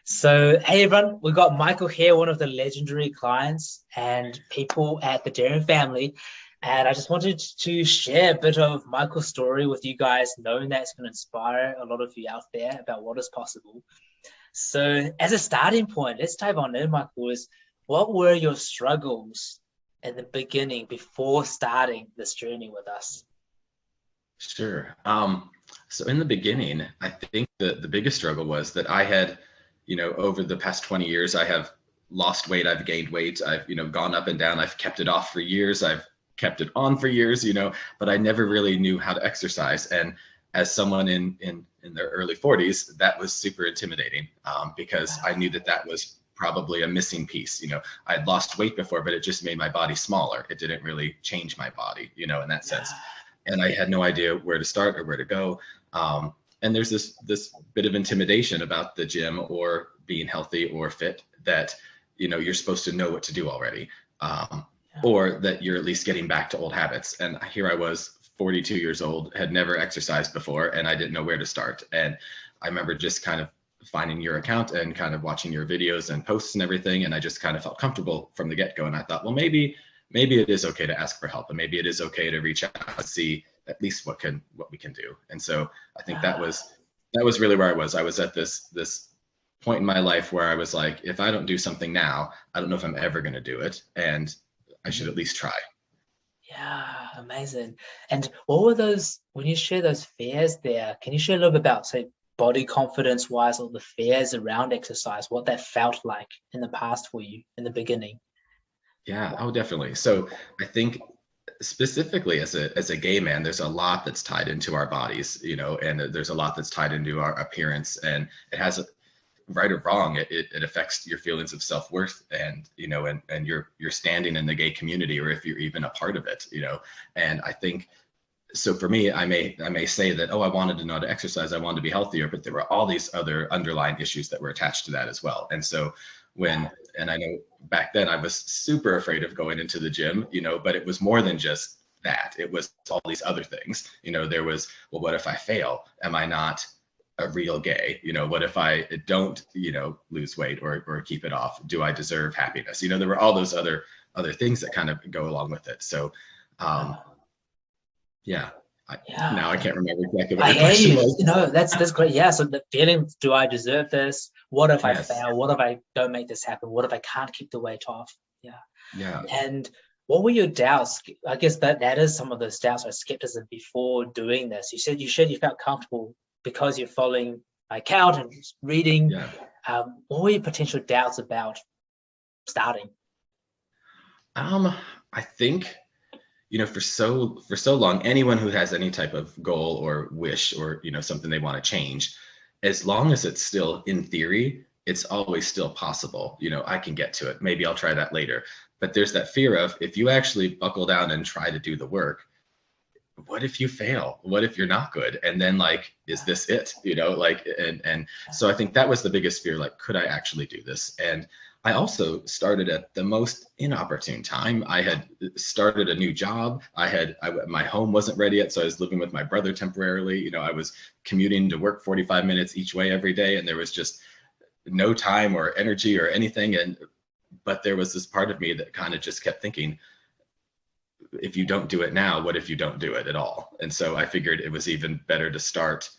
So, hey everyone, we got Michael here, one of the legendary clients and people at the Durham family. And I just wanted to share a bit of Michael's story with you guys, knowing that it's going to inspire a lot of you out there about what is possible. So, as a starting point, let's dive on in, Michael. What were your struggles in the beginning before starting this journey with us? Sure. So in the beginning, I think the biggest struggle was that I had, over the past 20 years, I have lost weight, I've gained weight, I've, gone up and down, I've kept it off for years, I've kept it on for years, but I never really knew how to exercise. And as someone in their early 40s, that was super intimidating because I knew that that was probably a missing piece. I had lost weight before, but it just made my body smaller. It didn't really change my body, in that Yeah. sense, and I had no idea where to start or where to go. And there's this bit of intimidation about the gym or being healthy or fit that you're supposed to know what to do already, or that you're at least getting back to old habits. And here I was, 42 years old, had never exercised before, and I didn't know where to start. And I remember just kind of finding your account and kind of watching your videos and posts and everything, and I just kind of felt comfortable from the get-go. And I thought, well, maybe it is okay to ask for help, and maybe it is okay to reach out and see at least what we can do. And so I think that was really where I was. I was at this point in my life where I was like, if I don't do something now, I don't know if I'm ever going to do it, and I should at least try. Yeah, amazing. And what were those, when you share those fears there, can you share a little bit about, say, body confidence wise, or the fears around exercise, what that felt like in the past for you in the beginning? Yeah, oh, definitely. So I think specifically as a gay man, there's a lot that's tied into our bodies, and there's a lot that's tied into our appearance, and it has right or wrong, it affects your feelings of self-worth, and and your standing in the gay community, or if you're even a part of it. And I think, so for me, I may say that, oh, I wanted to know how to exercise, I wanted to be healthier, but there were all these other underlying issues that were attached to that as well. And so when, and I know back then I was super afraid of going into the gym, but it was more than just that. It was all these other things. There was, well, what if I fail? Am I not a real gay? What if I don't, lose weight or keep it off? Do I deserve happiness? There were all those other things that kind of go along with it. So um, yeah, now I Yeah, can't remember exactly what I your hear question you. was. That's great. Yeah. So the feeling, do I deserve this? What if I Yes. fail? What if I don't make this happen? What if I can't keep the weight off? Yeah. Yeah. And what were your doubts? I guess that is some of those doubts or skepticism before doing this. You said you felt comfortable because you're following my account and reading. Yeah. What were your potential doubts about starting? Um, I think, for so long, anyone who has any type of goal or wish or, something they want to change, as long as it's still in theory, it's always still possible. I can get to it. Maybe I'll try that later. But there's that fear of, if you actually buckle down and try to do the work, what if you fail? What if you're not good? And then, like, is this it? And so I think that was the biggest fear. Like, could I actually do this? And I also started at the most inopportune time. I had started a new job. My home wasn't ready yet, so I was living with my brother temporarily. I was commuting to work 45 minutes each way every day, and there was just no time or energy or anything. But there was this part of me that kind of just kept thinking, if you don't do it now, what if you don't do it at all? And so I figured it was even better to start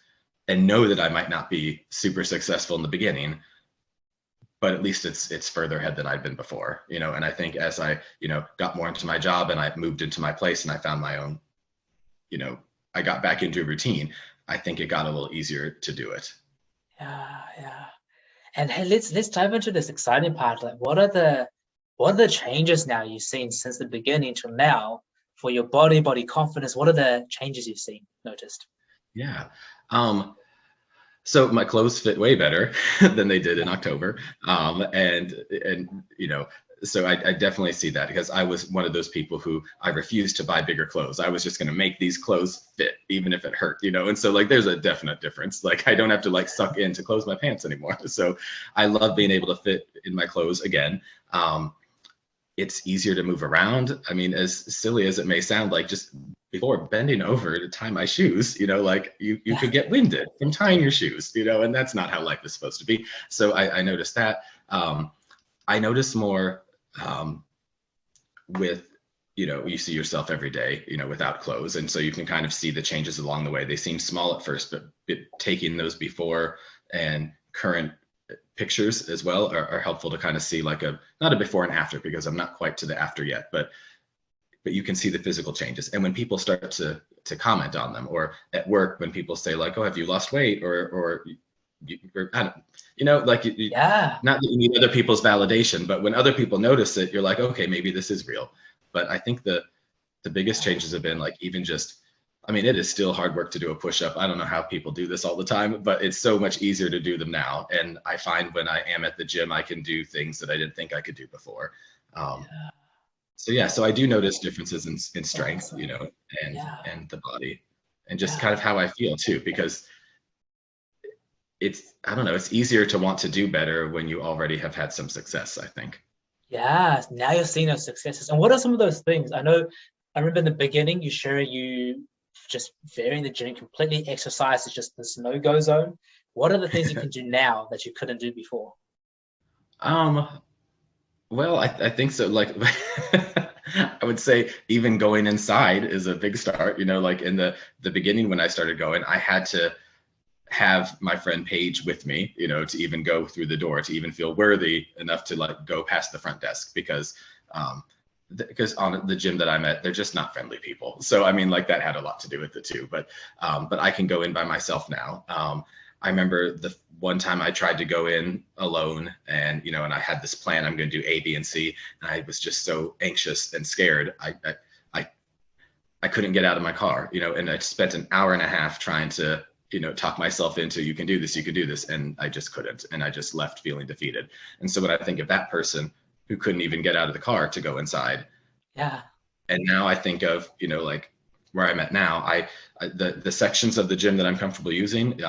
and know that I might not be super successful in the beginning, but at least it's further ahead than I'd been before. And I think as I, got more into my job and I moved into my place and I found my own, I got back into a routine, I think it got a little easier to do it. Yeah, yeah. And hey, let's dive into this exciting part. Like, what are the changes now you've seen since the beginning till now for your body confidence? What are the changes you've seen, noticed? Yeah. So my clothes fit way better than they did in October. And so I definitely see that, because I was one of those people who I refused to buy bigger clothes. I was just going to make these clothes fit, even if it hurt, And so, like, there's a definite difference. Like, I don't have to, like, suck in to close my pants anymore. So I love being able to fit in my clothes again. It's easier to move around. I mean, as silly as it may sound, like, just before bending over to tie my shoes, like you Yeah. could get winded from tying your shoes, and that's not how life is supposed to be. So I noticed that. I notice more with, you see yourself every day, without clothes. And so you can kind of see the changes along the way. They seem small at first, but taking those before and current pictures as well are helpful to kind of see like not a before and after, because I'm not quite to the after yet, but you can see the physical changes. And when people start to comment on them, or at work, when people say like, oh, have you lost weight? Or I don't, like Yeah. not that you need other people's validation, but when other people notice it, you're like, okay, maybe this is real. But I think the biggest changes have been like, even just, I mean, it is still hard work to do a push-up. I don't know how people do this all the time, but it's so much easier to do them now. And I find when I am at the gym, I can do things that I didn't think I could do before. Um, Yeah. so yeah, so I do notice differences in strength, Awesome. and Yeah. the body, and just Yeah. kind of how I feel too, because I don't know, it's easier to want to do better when you already have had some success, I think. Yeah. Now you're seeing those successes. And what are some of those things? I remember in the beginning you sharing you just varying the gym completely. Exercise is just this no-go zone. What are the things you can do now that you couldn't do before? Um, well, I think so. Like, I would say even going inside is a big start. Like in the beginning when I started going, I had to have my friend Paige with me, to even go through the door, to even feel worthy enough to like go past the front desk, because on the gym that I'm at, they're just not friendly people. So I mean, like that had a lot to do with it too. But I can go in by myself now. I remember the one time I tried to go in alone, and and I had this plan. I'm going to do A, B, and C, and I was just so anxious and scared. I I couldn't get out of my car, and I spent an hour and a half trying to talk myself into, you can do this, you can do this, and I just couldn't, and I just left feeling defeated. And so when I think of that person who couldn't even get out of the car to go inside, Yeah. and now I think of like where I'm at now, the sections of the gym that I'm comfortable using,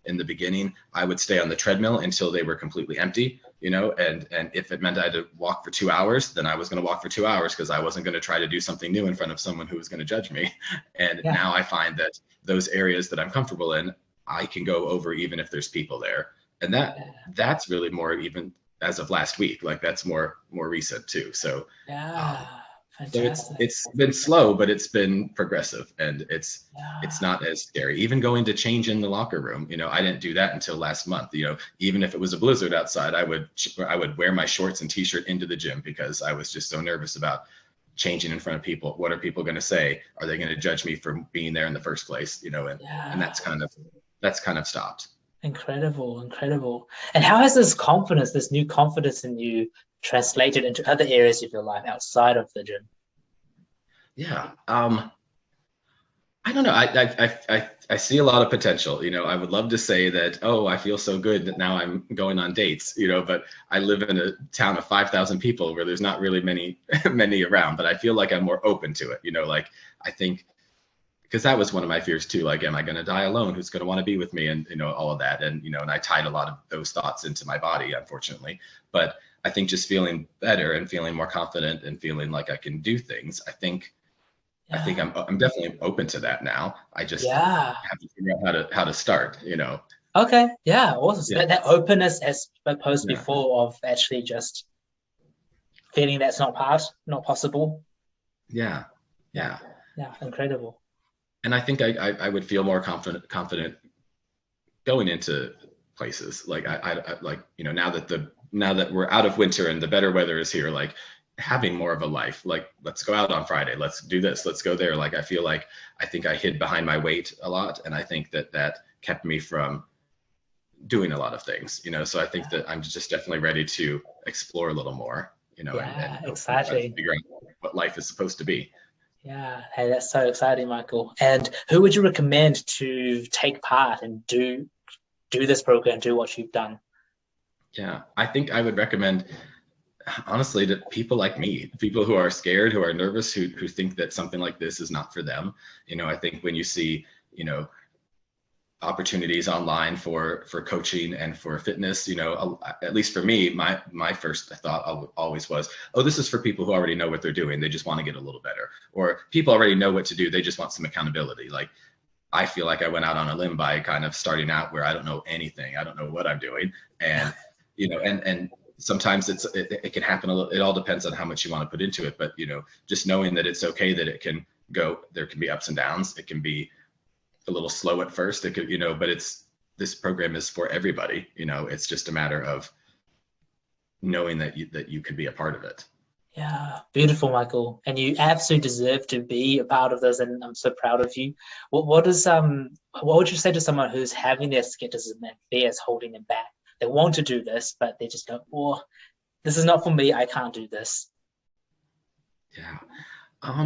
in the beginning I would stay on the treadmill until they were completely empty, and if it meant I had to walk for 2 hours, then I was going to walk for 2 hours, because I wasn't going to try to do something new in front of someone who was going to judge me. And Yeah. now I find that those areas that I'm comfortable in, I can go over even if there's people there. And Yeah. that's really more, even as of last week, like that's more recent too. So Yeah. um, so Fantastic. it's been slow, but it's been progressive, and it's Yeah. not as scary. Even going to change in the locker room, I didn't do that until last month. Even if it was a blizzard outside, I would wear my shorts and t-shirt into the gym, because I was just so nervous about changing in front of people. What are people going to say? Are they going to judge me for being there in the first place? And Yeah. that's kind of stopped. Incredible, incredible. And how has this confidence, this new confidence in you, translated into other areas of your life outside of the gym? Yeah. I don't know. I see a lot of potential. I would love to say that, oh, I feel so good that now I'm going on dates, but I live in a town of 5,000 people where there's not really many, many around, but I feel like I'm more open to it. Like I think, because that was one of my fears too. Like, am I going to die alone? Who's going to want to be with me? And, all of that. And I tied a lot of those thoughts into my body, unfortunately. But I think just feeling better and feeling more confident and feeling like I can do things, I think Yeah. I'm definitely open to that now. I just Yeah. have to figure out how to start. Okay. Yeah. Awesome. So Yeah. that openness as opposed Yeah. before of actually just feeling that's not possible. Yeah. Yeah. Yeah. Yeah. Incredible. And I think I would feel more confident going into places. Like I like, now that we're out of winter and the better weather is here, like having more of a life. Like, let's go out on Friday, let's do this, let's go there. Like, I feel like I think I hid behind my weight a lot, and I think that kept me from doing a lot of things. So I think that I'm just definitely ready to explore a little more, and Yeah. hopefully try to Exciting. figure out what life is supposed to be. Yeah. Hey, that's so exciting, Michael. And who would you recommend to take part and do this program, do what you've done? Yeah, I think I would recommend, honestly, to people like me, people who are scared, who are nervous, who think that something like this is not for them. I think when you see, you know, opportunities online for coaching and for fitness. At least for me, my first thought always was, oh, this is for people who already know what they're doing. They just want to get a little better, or people already know what to do. They just want some accountability. Like, I feel like I went out on a limb by kind of starting out where I don't know anything. I don't know what I'm doing. And, and sometimes it can happen a little. It all depends on how much you want to put into it. But, just knowing that it's okay, that it can go, there can be ups and downs. It can be a little slow at first. It could, but this program is for everybody. It's just a matter of knowing that you could be a part of it. Yeah, beautiful, Michael. And you absolutely deserve to be a part of this, and I'm so proud of you. What would you say to someone who's having their skepticism and fears holding them back? They want to do this, but they just go, "Oh, this is not for me. I can't do this." Yeah. I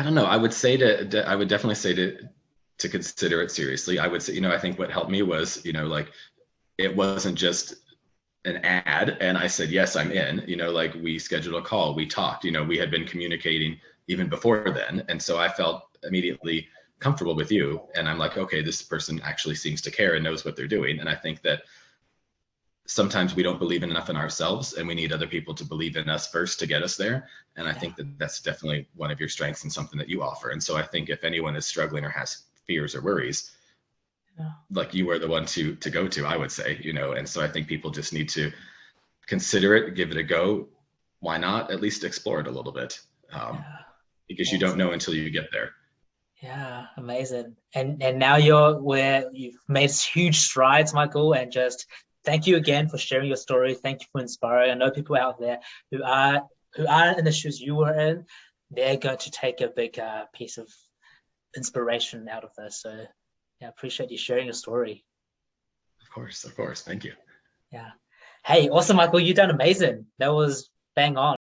don't know. I would say I would definitely say to consider it seriously. I would say, I think what helped me was, like, it wasn't just an ad and I said, yes, I'm in. Like, we scheduled a call, we talked, we had been communicating even before then. And so I felt immediately comfortable with you. And I'm like, okay, this person actually seems to care and knows what they're doing. And I think that sometimes we don't believe enough in ourselves, and we need other people to believe in us first to get us there. And I think that that's definitely one of your strengths and something that you offer. And so I think if anyone is struggling or has fears or worries, like, you are the one to go to, I would say. And so I think people just need to consider it, give it a go. Why not at least explore it a little bit? Because you don't know until you get there. Yeah, amazing. And now you've made huge strides, Michael, and just thank you again for sharing your story. Thank you for inspiring. I know people out there who are in the shoes you were in, they're going to take a big piece of inspiration out of this. So yeah, I appreciate you sharing your story. Of course. Thank you. Yeah. Hey, awesome, Michael. You done amazing. That was bang on.